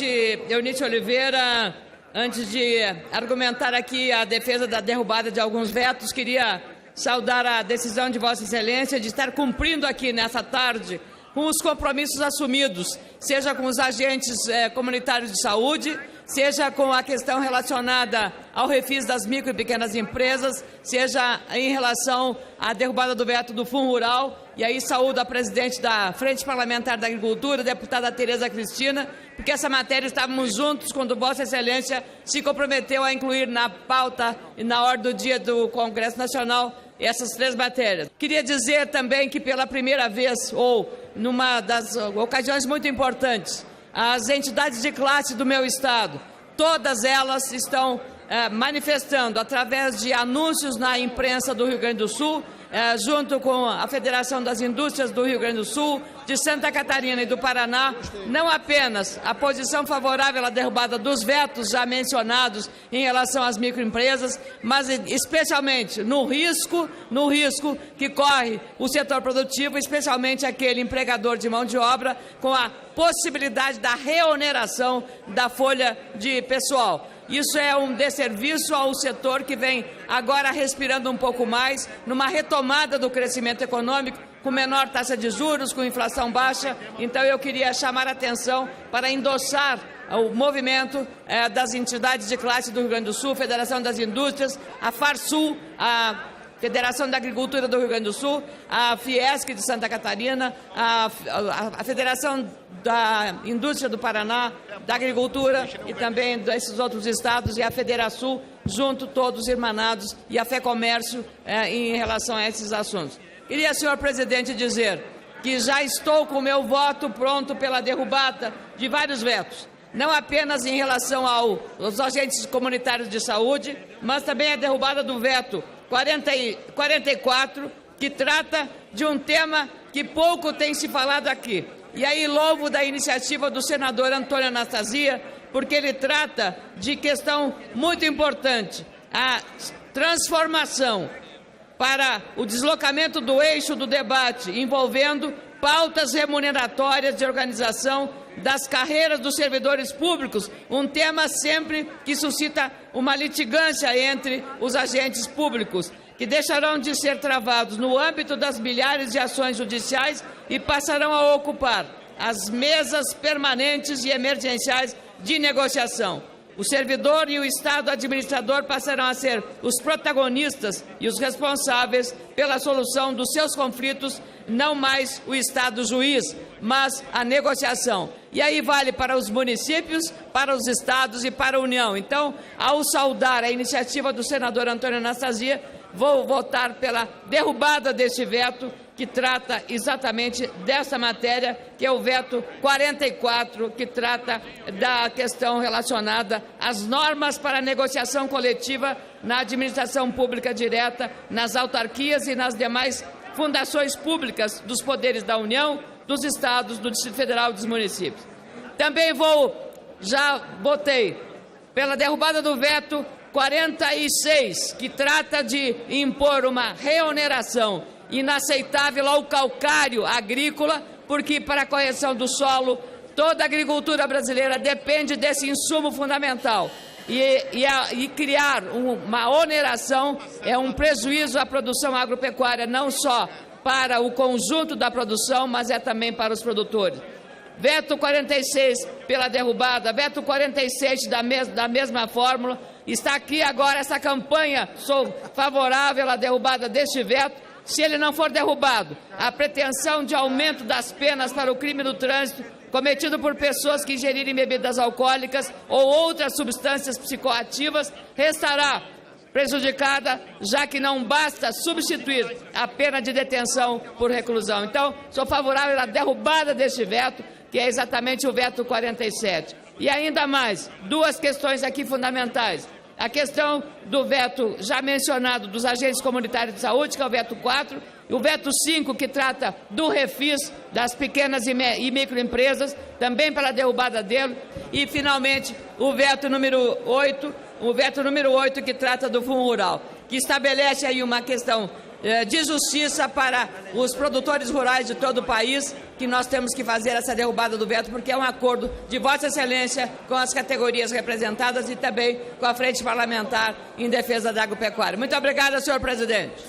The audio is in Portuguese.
Eunice Oliveira, antes de argumentar aqui a defesa da derrubada de alguns vetos, queria saudar a decisão de Vossa Excelência de estar cumprindo aqui nessa tarde com os compromissos assumidos, seja com os agentes comunitários de saúde, seja com a questão relacionada ao refis das micro e pequenas empresas, seja em relação à derrubada do veto do Fundo Rural. E aí saúdo a presidente da Frente Parlamentar da Agricultura, a deputada Tereza Cristina, porque essa matéria estávamos juntos quando Vossa Excelência se comprometeu a incluir na pauta e na ordem do dia do Congresso Nacional essas três matérias. Queria dizer também que pela primeira vez, ou numa das ocasiões muito importantes, as entidades de classe do meu estado, todas elas estão manifestando através de anúncios na imprensa do Rio Grande do Sul, junto com a Federação das Indústrias do Rio Grande do Sul, de Santa Catarina e do Paraná, não apenas a posição favorável à derrubada dos vetos já mencionados em relação às microempresas, mas especialmente no risco que corre o setor produtivo, especialmente aquele empregador de mão de obra, com a possibilidade da reoneração da folha de pessoal. Isso é um desserviço ao setor que vem agora respirando um pouco mais, numa retomada do crescimento econômico, com menor taxa de juros, com inflação baixa. Então eu queria chamar a atenção para endossar o movimento das entidades de classe do Rio Grande do Sul, Federação das Indústrias, a FARSUL, a Federação da Agricultura do Rio Grande do Sul, a Fiesc de Santa Catarina, a Federação da Indústria do Paraná, da Agricultura e também desses outros estados, e a Federação, junto todos irmanados, e a FEComércio em relação a esses assuntos. Queria, senhor presidente, dizer que já estou com o meu voto pronto pela derrubada de vários vetos, não apenas em relação aos agentes comunitários de saúde, mas também a derrubada do veto 44, que trata de um tema que pouco tem se falado aqui. E aí louvo da iniciativa do senador Antônio Anastasia, porque ele trata de questão muito importante, a transformação para o deslocamento do eixo do debate envolvendo pautas remuneratórias de organização das carreiras dos servidores públicos, um tema sempre que suscita uma litigância entre os agentes públicos, que deixarão de ser travados no âmbito das milhares de ações judiciais e passarão a ocupar as mesas permanentes e emergenciais de negociação. O servidor e o Estado administrador passarão a ser os protagonistas e os responsáveis pela solução dos seus conflitos, não mais o Estado juiz, mas a negociação. E aí vale para os municípios, para os estados e para a União. Então, ao saudar a iniciativa do senador Antônio Anastasia, vou votar pela derrubada deste veto, que trata exatamente dessa matéria, que é o veto 44, que trata da questão relacionada às normas para a negociação coletiva na administração pública direta, nas autarquias e nas demais fundações públicas dos poderes da União, dos estados, do Distrito Federal e dos municípios. Também já votei pela derrubada do veto 46, que trata de impor uma reoneração inaceitável ao calcário agrícola, porque para a correção do solo, toda a agricultura brasileira depende desse insumo fundamental. E criar uma oneração é um prejuízo à produção agropecuária, não só para o conjunto da produção, mas é também para os produtores. Veto 46 pela derrubada, veto 47 da mesma fórmula. Está aqui agora essa campanha, sou favorável à derrubada deste veto. Se ele não for derrubado, a pretensão de aumento das penas para o crime do trânsito cometido por pessoas que ingerirem bebidas alcoólicas ou outras substâncias psicoativas restará prejudicada, já que não basta substituir a pena de detenção por reclusão. Então, sou favorável à derrubada deste veto, que é exatamente o veto 47. E ainda mais, duas questões aqui fundamentais. A questão do veto já mencionado dos agentes comunitários de saúde, que é o veto 4, e o veto 5, que trata do refis das pequenas e microempresas, também pela derrubada dele, e, finalmente, o veto número 8, que trata do Fundo Rural, que estabelece aí uma questão de justiça para os produtores rurais de todo o país, que nós temos que fazer essa derrubada do veto, porque é um acordo de Vossa Excelência com as categorias representadas e também com a Frente Parlamentar em Defesa da Agropecuária. Muito obrigada, senhor presidente.